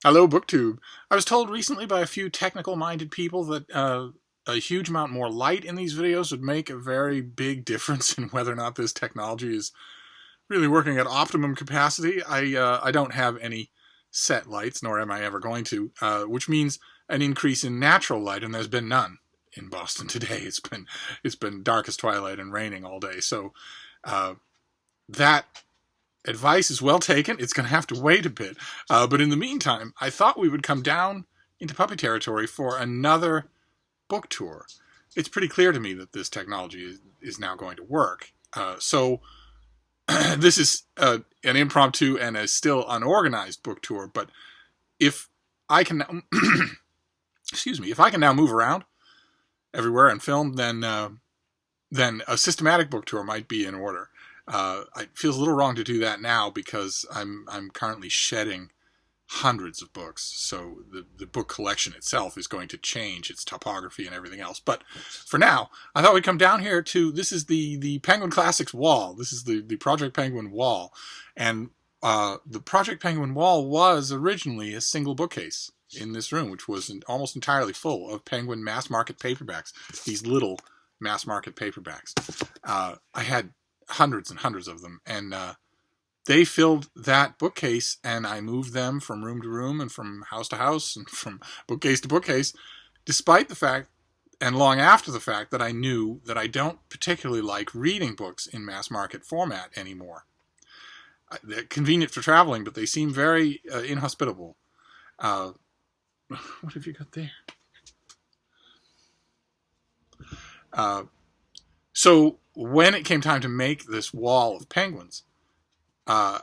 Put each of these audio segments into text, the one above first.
Hello, BookTube. I was told recently by a few technical-minded people that a huge amount more light in these videos would make a very big difference in whether or not this technology is really working at optimum capacity. I don't have any set lights, nor am I ever going to, which means an increase in natural light, and there's been none in Boston today. It's been dark as twilight and raining all day. So that advice is well taken. It's going to have to wait a bit. But in the meantime, I thought we would come down into puppy territory for another book tour. It's pretty clear to me that this technology is now going to work. So this is an impromptu and a still unorganized book tour. But if I can, excuse me, if I can now move around everywhere and film, then a systematic book tour might be in order. It feels a little wrong to do that now because I'm currently shedding hundreds of books, so the book collection itself is going to change its topography and everything else. But for now, I thought we'd come down here to, this is the Penguin Classics wall. This is the Project Penguin wall. And the Project Penguin wall was originally a single bookcase in this room, which was almost entirely full of Penguin mass market paperbacks, these little mass market paperbacks. I had hundreds and hundreds of them, and they filled that bookcase, and I moved them from room to room and from house to house and from bookcase to bookcase, despite the fact, and long after the fact, that I knew that I don't particularly like reading books in mass market format anymore. They're convenient for traveling, but they seem very inhospitable. What have you got there? So when it came time to make this wall of penguins, I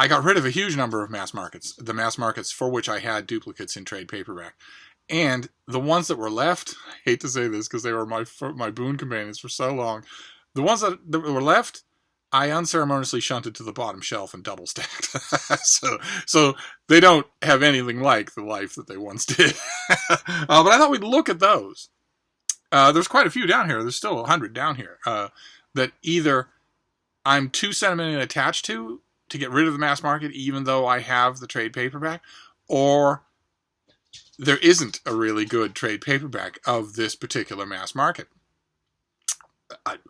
got rid of a huge number of mass markets, the mass markets for which I had duplicates in trade paperback. And the ones that were left, I hate to say this because they were my boon companions for so long, the ones that were left, I unceremoniously shunted to the bottom shelf and double stacked. so they don't have anything like the life that they once did. But I thought we'd look at those. There's quite a few down here. There's still 100 down here that either I'm too sentimentally attached to get rid of the mass market, even though I have the trade paperback, or there isn't a really good trade paperback of this particular mass market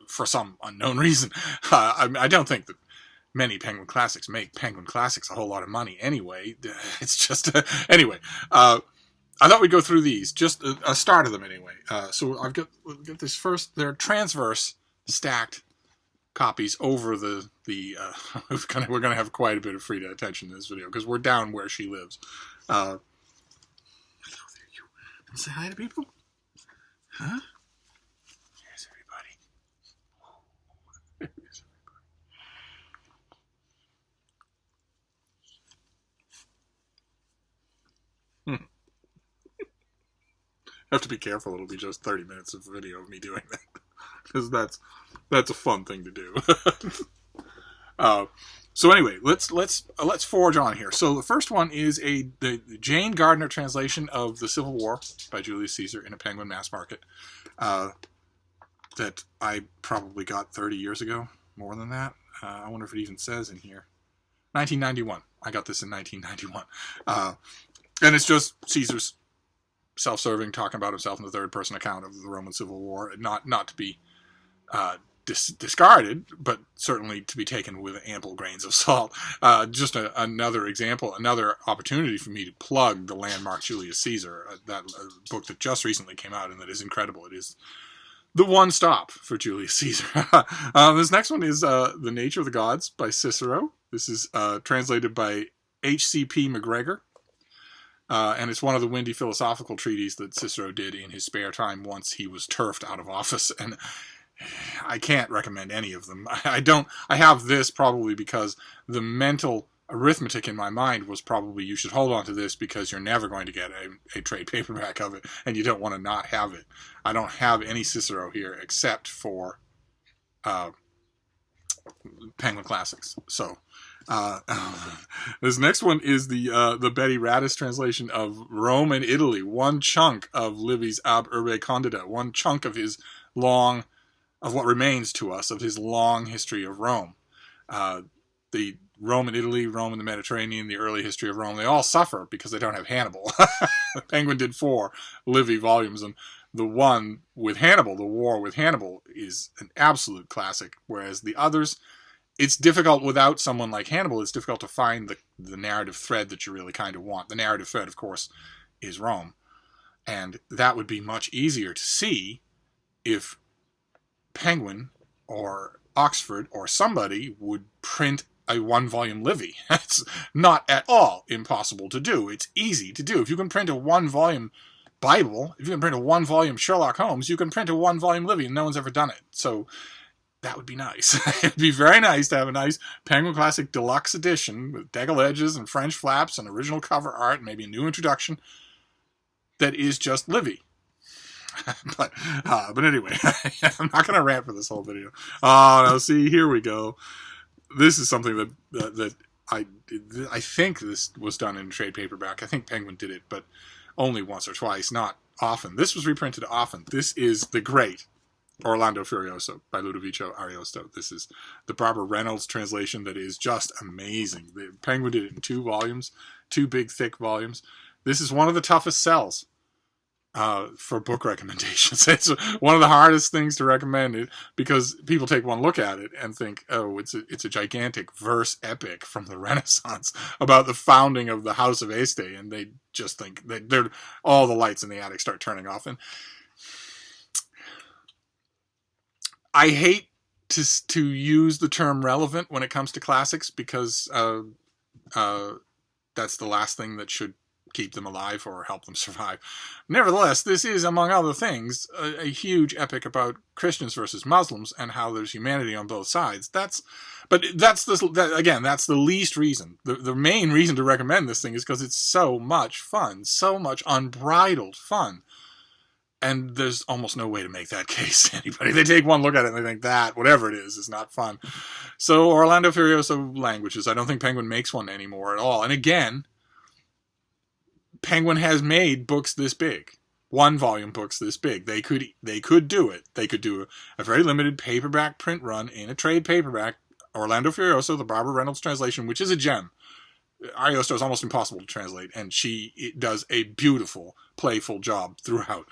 for some unknown reason. I don't think that many Penguin Classics make Penguin Classics a whole lot of money anyway. It's just anyway. I thought we'd go through these, just a start of them anyway. So I've got this first. They're transverse stacked copies over the we're gonna have quite a bit of free attention in this video because we're down where she lives. Hello there, you. Want to say hi to people? Huh? There's everybody. There's everybody. I have to be careful. It'll be just 30 minutes of video of me doing that because that's a fun thing to do. So anyway, let's forge on here. So the first one is the Jane Gardner translation of The Civil War by Julius Caesar in a Penguin mass market that I probably got 30 years ago, more than that. I wonder if it even says in here. 1991. I got this in 1991. And it's just Caesar's self-serving, talking about himself in the third-person account of the Roman Civil War, not to be discarded, but certainly to be taken with ample grains of salt. Just another example, another opportunity for me to plug the landmark Julius Caesar, that book that just recently came out and that is incredible. It is the one stop for Julius Caesar. This next one is The Nature of the Gods by Cicero. This is translated by H.C.P. McGregor. And it's one of the windy philosophical treatises that Cicero did in his spare time once he was turfed out of office. And I can't recommend any of them. I have this probably because the mental arithmetic in my mind was probably you should hold on to this because you're never going to get a trade paperback of it and you don't want to not have it. I don't have any Cicero here except for Penguin Classics. So this next one is the Betty Radis translation of Rome and Italy, one chunk of Livy's Ab Urbe Condita, one chunk of his what remains to us of his long history of Rome. The Rome and Italy, Rome and the Mediterranean, the early history of Rome, they all suffer because they don't have Hannibal. Penguin did 4 Livy volumes, and the one with Hannibal, the war with Hannibal, is an absolute classic, whereas the others, it's difficult without someone like Hannibal. It's difficult to find the narrative thread that you really kind of want. The narrative thread, of course, is Rome. And that would be much easier to see if Penguin or Oxford or somebody would print a 1-volume Livy. It's not at all impossible to do. It's easy to do. If you can print a 1-volume Bible, if you can print a 1-volume Sherlock Holmes, you can print a 1-volume Livy, and no one's ever done it. So that would be nice. It'd be very nice to have a nice Penguin Classic Deluxe edition with deckled edges and French flaps and original cover art and maybe a new introduction that is just Livy. but anyway, I'm not going to rant for this whole video. Oh, no, see, here we go. This is something that I think this was done in trade paperback. I think Penguin did it, but only once or twice, not often. This was reprinted often. This is the great Orlando Furioso by Ludovico Ariosto. This is the Barbara Reynolds translation that is just amazing. The Penguin did it in 2 volumes, 2 big, thick volumes. This is one of the toughest sells for book recommendations. It's one of the hardest things to recommend it because people take one look at it and think, oh, it's a gigantic verse epic from the Renaissance about the founding of the House of Este, and they just think that they're all the lights in the attic start turning off. And I hate to use the term relevant when it comes to classics because that's the last thing that should keep them alive or help them survive. Nevertheless, this is, among other things, a huge epic about Christians versus Muslims and how there's humanity on both sides. That's the least reason. The main reason to recommend this thing is because it's so much fun, so much unbridled fun. And there's almost no way to make that case to anybody. They take one look at it and they think that, whatever it is not fun. So Orlando Furioso languages. I don't think Penguin makes one anymore at all. And again, Penguin has made books this big, 1-volume books this big. They could do it. They could do a very limited paperback print run in a trade paperback. Orlando Furioso, the Barbara Reynolds translation, which is a gem. Ariosto is almost impossible to translate, and she does a beautiful, playful job throughout.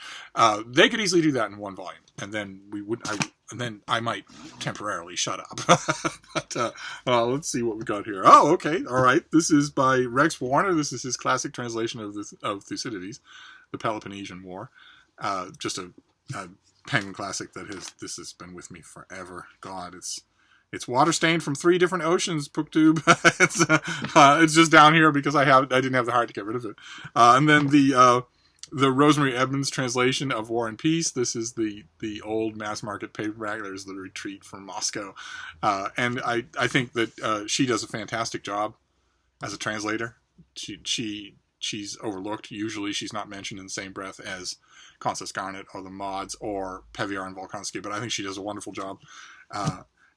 They could easily do that in 1 volume, and then I might temporarily shut up. But let's see what we got here. Oh, okay, all right. This is by Rex Warner. This is his classic translation of Thucydides, the Peloponnesian War. Just a Penguin classic this has been with me forever. God, it's water stained from 3 different oceans, Booktube. It's just down here because I didn't have the heart to get rid of it. And then the Rosemary Edmonds translation of War and Peace. This is the old mass market paperback. There's the Retreat from Moscow. And I think that she does a fantastic job as a translator. She's overlooked. Usually she's not mentioned in the same breath as Constance Garnett or the Mods or Peviar and Volkonsky, but I think she does a wonderful job.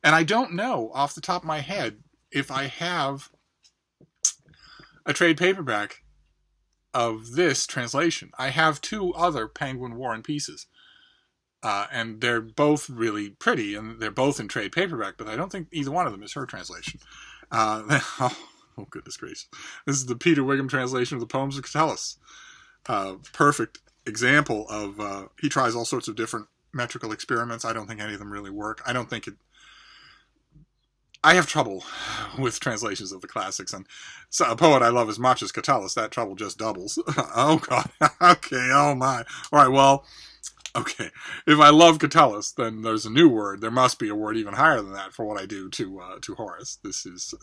And I don't know off the top of my head if I have a trade paperback of this translation. I have 2 other Penguin War and Pieces. And they're both really pretty, and they're both in trade paperback, but I don't think either one of them is her translation. Oh, goodness gracious. This is the Peter Wiggum translation of the Poems of Catullus. Perfect example of, he tries all sorts of different metrical experiments. I don't think any of them really work. I have trouble with translations of the classics, and so a poet I love as much as Catullus, that trouble just doubles. Oh, God. Okay, oh, my. All right, well, okay. If I love Catullus, then there's a new word. There must be a word even higher than that for what I do to Horace. This is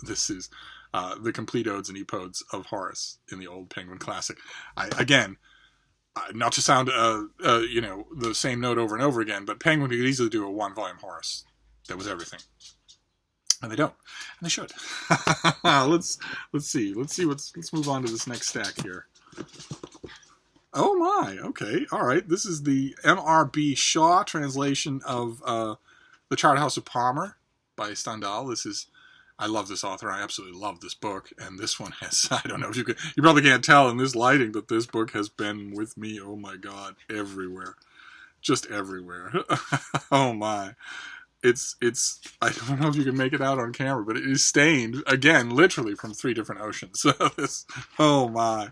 the complete odes and epodes of Horace in the old Penguin classic. Not to sound, the same note over and over again, but Penguin could easily do a 1-volume Horace. That was everything. And they don't. And they should. Let's see. Let's move on to this next stack here. Oh my. Okay. All right. This is the LRB Shaw translation of The Charterhouse of Palmer by Stendhal. I love this author. I absolutely love this book. And this one has, I don't know if you probably can't tell in this lighting, but this book has been with me, oh my God, everywhere. Just everywhere. Oh my. I don't know if you can make it out on camera, but it is stained, again, literally from 3 different oceans. So oh my.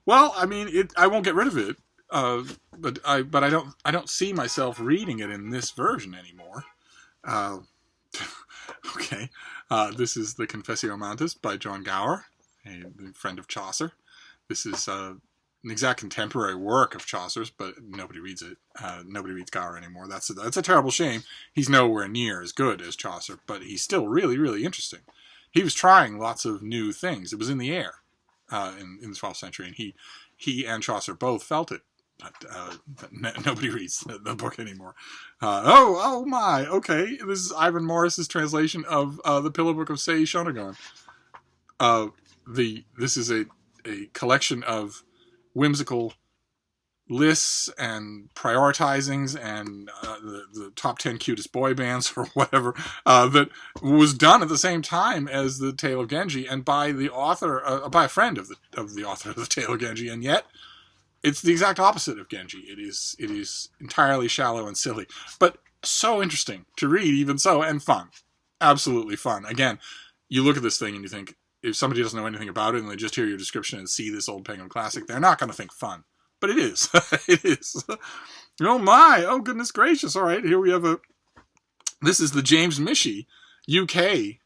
Well, I mean, I won't get rid of it, but I don't see myself reading it in this version anymore. Okay, this is the Confessio Mantis by John Gower, a friend of Chaucer. This is an exact contemporary work of Chaucer's, but nobody reads it. Nobody reads Gower anymore. That's a terrible shame. He's nowhere near as good as Chaucer, but he's still really, really interesting. He was trying lots of new things. It was in the air in the 12th century, and he and Chaucer both felt it. But nobody reads the book anymore. Oh my, okay. This is Ivan Morris's translation of the Pillow Book of Sei Shonagon. This is a collection of whimsical lists and prioritizings and the top 10 cutest boy bands or whatever that was done at the same time as the Tale of Genji and by the author, by a friend of the author of the Tale of Genji, and yet it's the exact opposite of Genji. It is entirely shallow and silly, but so interesting to read, even so, and fun. Absolutely fun. Again, you look at this thing and you think, if somebody doesn't know anything about it and they just hear your description and see this old Penguin classic, they're not going to think fun. But it is. It is. Oh my! Oh goodness gracious! All right, here we have this is the James Mishi UK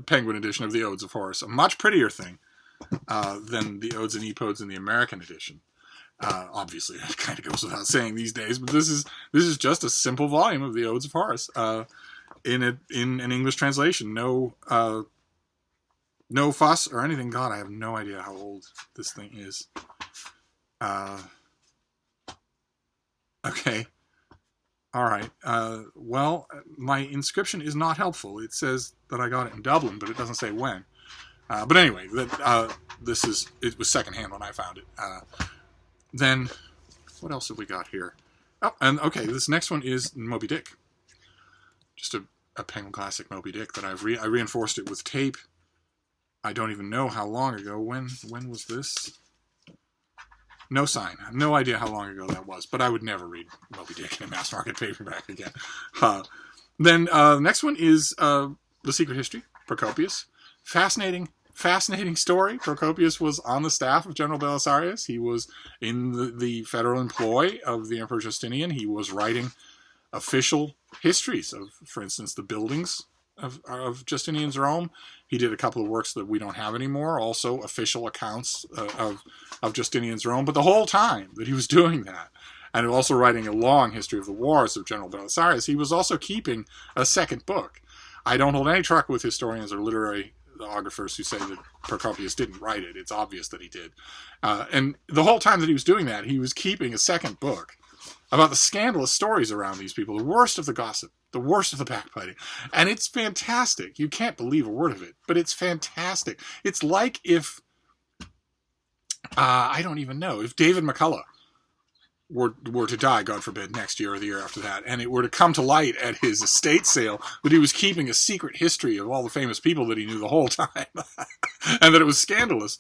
Penguin edition of the Odes of Horace. A much prettier thing than the Odes and Epodes in the American edition. Obviously, it kind of goes without saying these days, but this is just a simple volume of the Odes of Horace in an English translation. No fuss or anything. God, I have no idea how old this thing is. Okay. All right. Well, my inscription is not helpful. It says that I got it in Dublin, but it doesn't say when. But anyway, it was secondhand when I found it. Then, what else have we got here? Oh, and okay, this next one is Moby Dick. Just a Penguin classic Moby Dick that I reinforced it with tape. I don't even know how long ago. When was this? No sign. I have no idea how long ago that was, but I would never read Moby Dick in a mass market paperback again. Then the next one is The Secret History, Procopius. Fascinating story. Procopius was on the staff of General Belisarius. He was in the federal employ of the Emperor Justinian. He was writing official histories of, for instance, the buildings of Justinian's Rome. He did a couple of works that we don't have anymore, also official accounts of Justinian's Rome. But the whole time that he was doing that, and also writing a long history of the wars of General Belisarius, he was also keeping a second book. I don't hold any truck with historians or literary biographers who say that Procopius didn't write it. It's obvious that he did. And the whole time that he was doing that, he was keeping a second book about the scandalous stories around these people, the worst of the gossip, the worst of the backbiting. And it's fantastic. You can't believe a word of it, but it's fantastic. It's like if, I don't even know, if David McCullough were to die, God forbid, next year or the year after that, and it were to come to light at his estate sale that he was keeping a secret history of all the famous people that he knew the whole time, and that it was scandalous,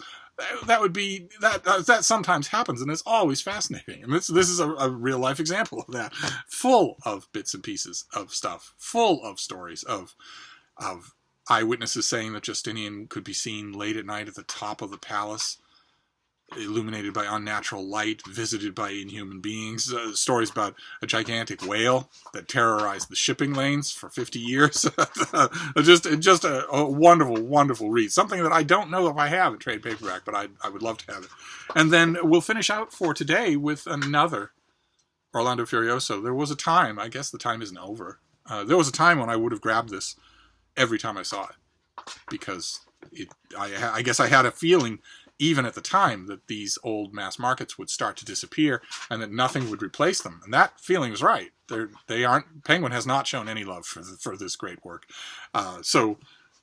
that would be, that sometimes happens, and it's always fascinating. And this is a real-life example of that, full of bits and pieces of stuff, full of stories of eyewitnesses saying that Justinian could be seen late at night at the top of the palace, illuminated by unnatural light, visited by inhuman beings, stories about a gigantic whale that terrorized the shipping lanes for 50 years. just a wonderful, wonderful read. Something that I don't know if I have in trade paperback, but I would love to have it. And then we'll finish out for today with another Orlando Furioso. There was a time, I guess the time isn't over, there was a time when I would have grabbed this every time I saw it, because I guess I had a feeling even at the time that these old mass markets would start to disappear and that nothing would replace them. And that feeling was right. Penguin has not shown any love for this great work. So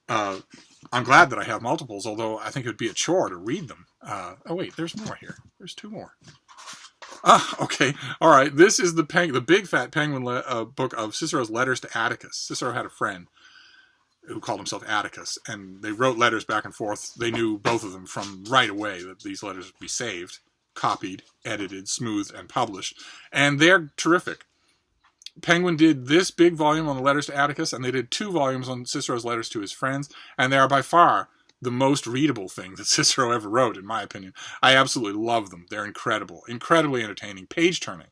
I'm glad that I have multiples, although I think it would be a chore to read them. Oh wait, there's more here. There's 2 more. Okay. All right. This is the big fat Penguin book of Cicero's letters to Atticus. Cicero had a friend who called himself Atticus, and they wrote letters back and forth. They knew, both of them, from right away that these letters would be saved, copied, edited, smoothed, and published. And they're terrific. Penguin did this big volume on the letters to Atticus, and they did 2 volumes on Cicero's letters to his friends, and they are by far the most readable thing that Cicero ever wrote, in my opinion. I absolutely love them. They're incredible, incredibly entertaining, page-turning.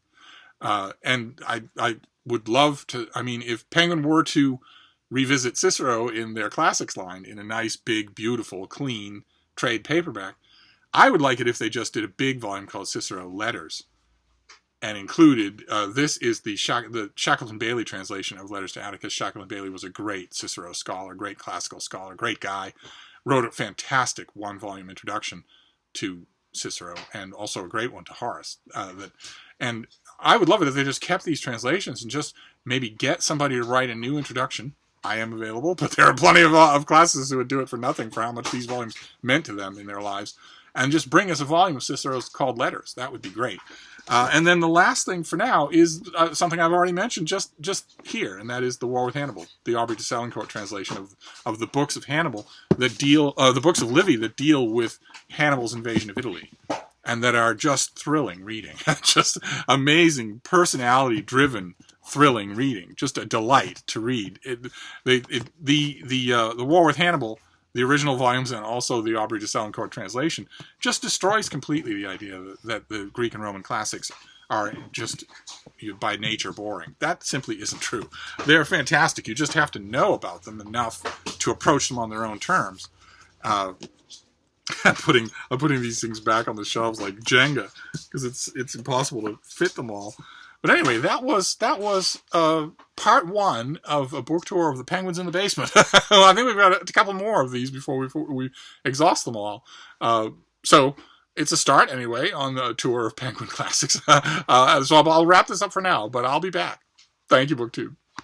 And I would love to, I mean, if Penguin were to revisit Cicero in their classics line in a nice, big, beautiful, clean trade paperback, I would like it if they just did a big volume called Cicero Letters and included, this is the Shackleton Bailey translation of Letters to Atticus. Shackleton Bailey was a great Cicero scholar, great classical scholar, great guy, wrote a fantastic 1-volume introduction to Cicero and also a great one to Horace. And I would love it if they just kept these translations and just maybe get somebody to write a new introduction. I am available, but there are plenty of classics who would do it for nothing for how much these volumes meant to them in their lives. And just bring us a volume of Cicero's called Letters. That would be great. And then the last thing for now is something I've already mentioned just here, and that is The War with Hannibal, the Aubrey de Selincourt translation of the books of Hannibal that deal, the books of Livy that deal with Hannibal's invasion of Italy, and that are just thrilling reading, just amazing, personality-driven, thrilling reading, just a delight to read. The War with Hannibal, the original volumes and also the Aubrey de Selincourt translation, just destroys completely the idea that the Greek and Roman classics are just by nature boring. That simply isn't true. They're fantastic. You just have to know about them enough to approach them on their own terms. I'm putting these things back on the shelves like Jenga because it's impossible to fit them all. But anyway, that was part 1 of a book tour of the Penguins in the Basement. I think we've got a couple more of these before we exhaust them all. So it's a start anyway on the tour of Penguin Classics. So I'll wrap this up for now, but I'll be back. Thank you, BookTube.